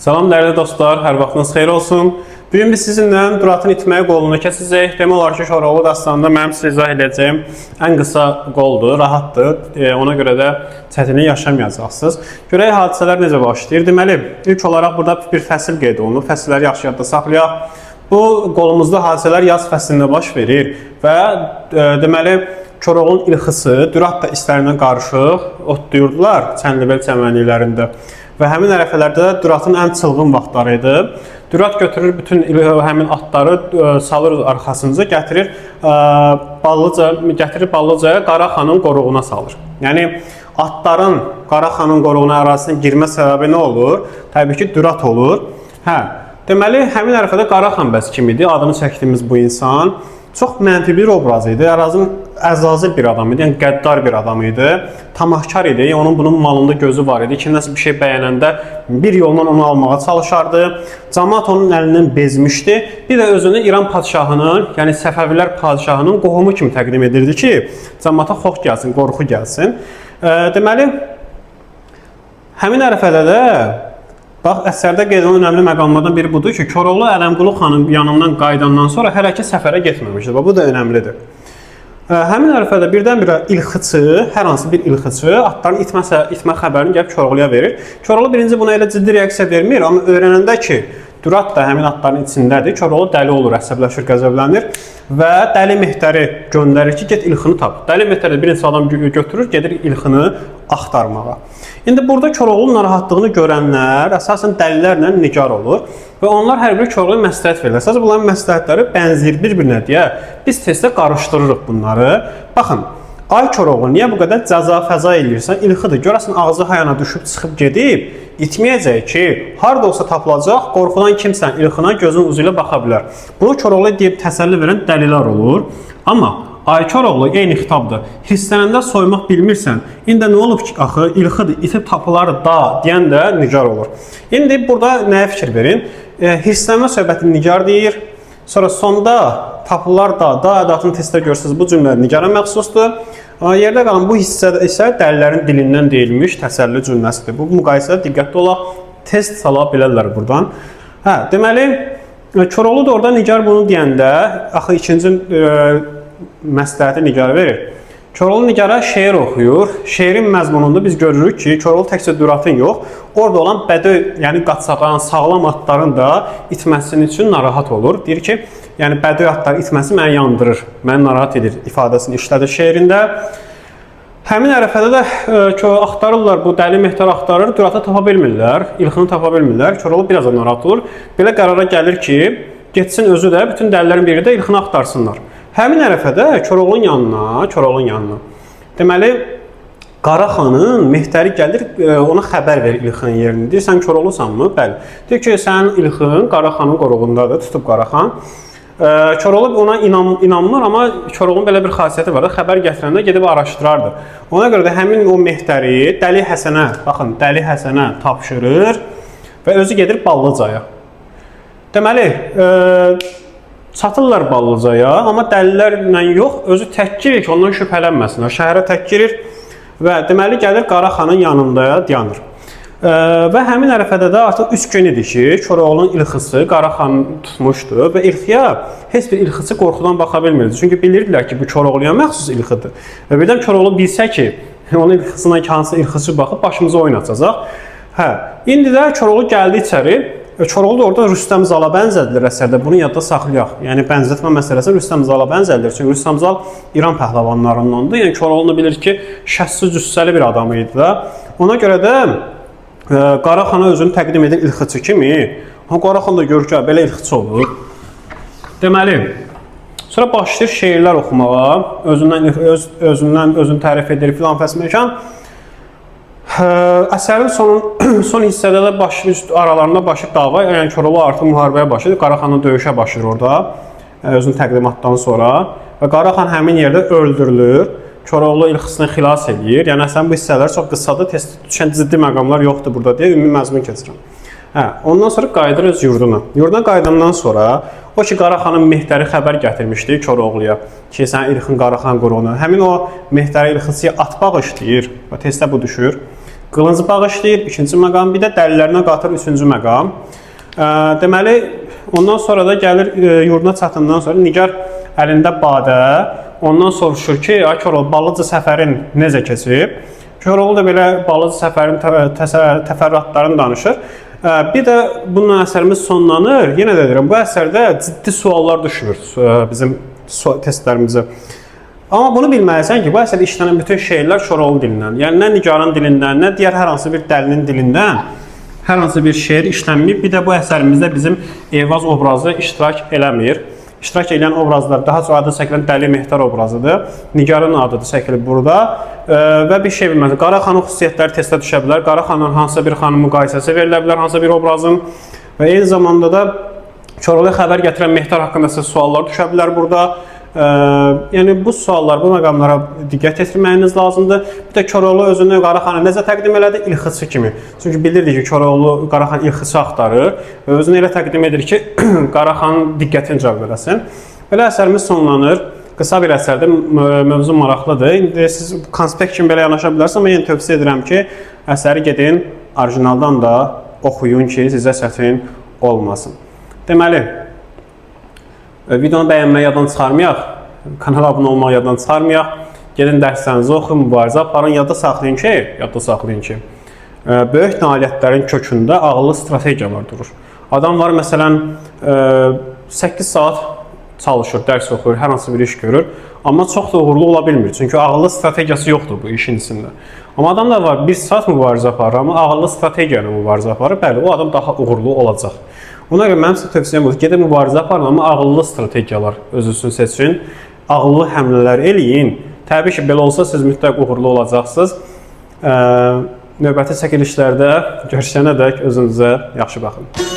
Salam dəyərli dostlar, hər vaxtınız xeyir olsun. Bugün biz sizinlə Duratın itməyi qolunu kəsəcəyik. Demək olar ki, Koroğlu dastanında mənim sizə izah edəcəyim ən qısa qoldur, rahatdır. Ona görə də çətinlik yaşamayacaqsınız. Görək hadisələr necə başlayır. Deməli, ilk olaraq burada bir fəsil qeyd olunur. Fəsilləri yaxşı yadda saxlayaq. Bu qolumuzda hadisələr yaz fəslində baş verir və deməli Koroğlunun ilxısı Dürat da istərindən qarışıq otlayırdılar Çənlibel çəmənliklərində. Və həmin ərəfələrdə Düratın ən çılğın vaxtları idi. Dürat götürür bütün həmin atları salır arxasınca, gətirir Ballıcaya Qaraxanın qoruğuna salır. Yəni atların Qaraxanın qoruğuna ərazisinə girmə səbəbi nə olur? Təbii ki, Dürat olur. Deməli, həmin ərəfədə Qaraxan bəs kim idi? Adını çəkdiyimiz bu insan çox mənfi bir obraz idi. Əzazil bir adam idi, yəni qəddar bir adam idi. Tamahkar idi, onun bunun malında gözü var idi. Kimdəsə bir şey bəyənəndə bir yolla onu almağa çalışardı. Cəmaət onun əlindən bezmişdi. Bir də özünü İran padşahının, yəni Səfəvilər padşahının qohumu kimi təqdim edirdi ki, cəmaata xoş gəlsin, qorxu gəlsin. Deməli, həmin ərəfədə də bax, əsərdə qeyd olunan önəmli məqamlardan biri budur ki, Koroğlu Ələmqulu xanın yanından qayıdandan sonra hələ ki səfərə getməmişdir. Bu da önəmlidir. Həmin ərəfədə birdən-birə ilxıçı, hər hansı bir ilxıçı atların itmə xəbərini gəlib Koroğluya verir. Koroğlu birinci buna elə ciddi reaksiya vermir, amma öyrənəndə ki, Dürat da həmin atların içindədir, Koroğlu dəli olur, əsəbləşir, qəzəblənir və Dəli Mehtəri göndərir ki, get ilxını tap. Dəli Mehtəri bir neçə adam götürür, gedir ilxını axtarmağa. İndi burada Koroğlunun narahatlığını görənlər əsasən dəlilərlə nigar olur və onlar hər biri Koroğluya məsləhət verirlər. Sadəcə bunların məsləhətləri bənzir bir-birinə deyə biz tezdə qarışdırırıq bunları. Baxın, ay Koroğlu, niyə bu qədər cəza-fəza eləyirsən? İlxıdır, görəsən ağzı hayana düşüb çıxıb gedib, itməyəcək ki, harada olsa tapılacaq, qorxudan kimsən ilxına gözün ucu ilə baxa bilər. Bunu Koroğluya deyib təsəlli verən dəlilər olur. Amma ay Koroğlu, eyni xitabdır. Hirslənəndə soymaq bilmirsən. İndi nə olub ki, axı, ilxıdır, itib tapılar da deyən də nigar olur. İndi burada nəyə fikir verin? Hirslənmə söhbətini nigar deyir. Sonra sonda tapılar da ədatını testdə görsünüz, bu cümlə nigara məxsusdur. Yerdə qalan bu hissə isə dəlilərin dilindən deyilmiş təsəlli cümləsidir. Bu müqayisədə diqqətli olaq, test sala bilərlər buradan. Deməli, Koroğlu da orada nigar bunu deyəndə, axı ikinci məsləhəti Nigarə verir. Koroğlu Nigara şeir oxuyur. Şeirin məzmununda biz görürük ki, Koroğlu təkcə Düratın yox, orada olan bədöy, yəni qaçaqaran, sağlam atların da itməsinin üçün narahat olur. Deyir ki, yəni bədöy atların itməsi məni yandırır, məni narahat edir ifadəsini işlədir şeirində. Həmin ərəfədə də axtarırlar, bu Dəli Mehtər axtarır, Düratı tapa bilmirlər, ilxını tapa bilmirlər. Koroğlu biraz da narahat olur. Belə qərara gəlir ki, getsin özü də, bütün dəlilərin biri də ilxını axtarsınlar. Həmin ərəfədə Koroğlunun yanına, deməli, Qaraxanın Mehtəri gəlir, ona xəbər verir ilxının yerini. Deyir, sən Koroğlusan mı? Bəli. Deyir ki, sənin ilxın Qaraxanın qoruğundadır, tutub Qaraxan. Koroğlu ona inanmır, amma Koroğlunun belə bir xasiyyəti var da, xəbər gətirəndə gedib araşdırardı. Ona görə də həmin o Mehtəri Dəli Həsənə, baxın, Dəli Həsənə tapşırır və özü gedir Ballıcaya. Deməli, çatırlar Ballıcaya, amma dəlilərlə yox, özü tək girir ki, ondan şübhələnməsinlər. Şəhərə tək girir və deməli gəlir Qaraxanın yanında dayanır. Və həmin ərəfədə də artıq 3 gün idi ki, Koroğlunun ilxısı Qaraxanı tutmuşdu və ilxiyə heç bir ilxısı qorxudan baxa bilmirdi. Çünki bilirdilər ki, bu Koroğluya məxsus ilxidir. Və birdən Koroğlu bilsə ki, onun ilxısına hansı ilxısı baxıb başımıza oynatacaq. İndi də Koroğlu gəldi içəri. Koroğlu da orada Rüstəm Zala bənzədilir əsərdə. Bunu yadda saxlayaq. Yəni bənzətmə məsələsi Rüstəm Zala bənzədilir. Çünki Rüstəm Zal İran pəhləvanlarındandır. Yəni Koroğlu bilir ki, şəssi cüssəli bir adam idi da. Ona görə də Qaraxana özünü təqdim edir ilxıçı kimi. Qaraxan da görür ki, belə ilxıçı olur. Deməli, sonra başlayır şeirlər oxumağa. Özünü tərif edir filan fəsməkan. Əsərin son hissədə də aralarında başlayır dava, yəni Koroğlu artıq müharibəyə başlayır, Qaraxanla döyüşə başlayır orada, özünün təqdimatdan sonra və Qaraxan həmin yerdə öldürülür, Koroğlu ilxısını xilas edir, yəni əslən bu hissələr çox qısadır, testdə düşən ciddi məqamlar yoxdur burada deyə ümumi məzmun keçirəm. Ondan sonra qayıdır öz yurduna. Yurduna qayıdandan sonra o ki, Qaraxanın Mehtəri xəbər gətirmişdi Koroğluya ki, sən ilxın Qaraxan qoruğunu. Həmin o Mehtəri ilxıçıya at bağışlayır və testdə bu düşür. qılınc bağışlayır, ikinci məqam, bir də dəlilərinə qatır, üçüncü məqam. Deməli, ondan sonra da gəlir yurduna çatından sonra Nigar əlində badə, ondan soruşur ki, ay Koroğlu, Balıca səfərin necə keçib? Koroğlu da belə Balıca səfərin təfərrüatlarını danışır. Bir də bunun əsərimiz sonlanır. Yenə də deyirəm, bu əsərdə ciddi suallar düşmür bizim testlərimizə. Amma bunu bilməlisən ki, bu əsərdə işlənən bütün şeylər Koroğlu dilindən. Yəni, nə Nigarın dilindən, nə digər hər hansı bir dəlinin dilindən hər hansı bir şeir işlənməyib. Bir də bu əsərimizdə bizim Eyvaz obrazı iştirak eləmir. İştirak edən obrazlar daha çox adı çəkilən Dəli Mehtar obrazıdır. Nigarın adı çəkilib burada. Və bir şey bilməlisən, Qaraxanın xüsusiyyətləri testə düşə bilər. Qaraxanın hansısa bir xanın müqayisəsi verilə bilər, hansısa bir obrazın. Və eyni zamanda da Koroğluya xəbər gətirən Mehtar haqqında sizə suallar düşə bilər burada. Yəni bu suallar, bu məqamlara diqqət yetirməyiniz lazımdır. Bir də Koroğlu özünü Qaraxana necə təqdim elədi? İlxıçı kimi. Çünki bilirdi ki, Koroğlu Qaraxan ilxıçı axtarır və özünü elə təqdim edir ki, Qaraxanın diqqətini cəlb eləsin. Belə əsərimiz sonlanır. Qısa bir əsərdir, mövzu maraqlıdır. İndi siz konspekt kimi belə yanaşa bilərsiniz, amma yenə tövsiyə edirəm ki, əsəri gedin, orijinaldan da oxuyun ki, sizə çətin olmasın. Deməli, videonu bəyənməyi yaddan çıxarmayaq, kanala abunə olmağı yaddan çıxarmayaq, gedin dərslərinizi oxuyun, mübarizə aparın, yadda saxlayın ki, böyük nailiyyətlərin kökündə ağıllı strategiyalar durur. Adamlar məsələn 8 saat çalışır, dərs oxuyur, hər hansı bir iş görür, amma çox da uğurlu ola bilmir, çünki ağıllı strategiyası yoxdur bu işin içində. Amma adamlar var, 1 saat mübarizə aparır, amma ağıllı strategiya ilə mübarizə aparır, bəli, o adam daha uğurlu olacaq. Ona görə mənim sizə tövsiyəm budur, gedin mübarizə aparın, amma ağıllı strategiyalar öz üçün seçin, ağıllı həmlələr eləyin. Təbii ki, belə olsa siz mütləq uğurlu olacaqsınız. Növbəti çəkilişlərdə görüşənədək özünüzə yaxşı baxın.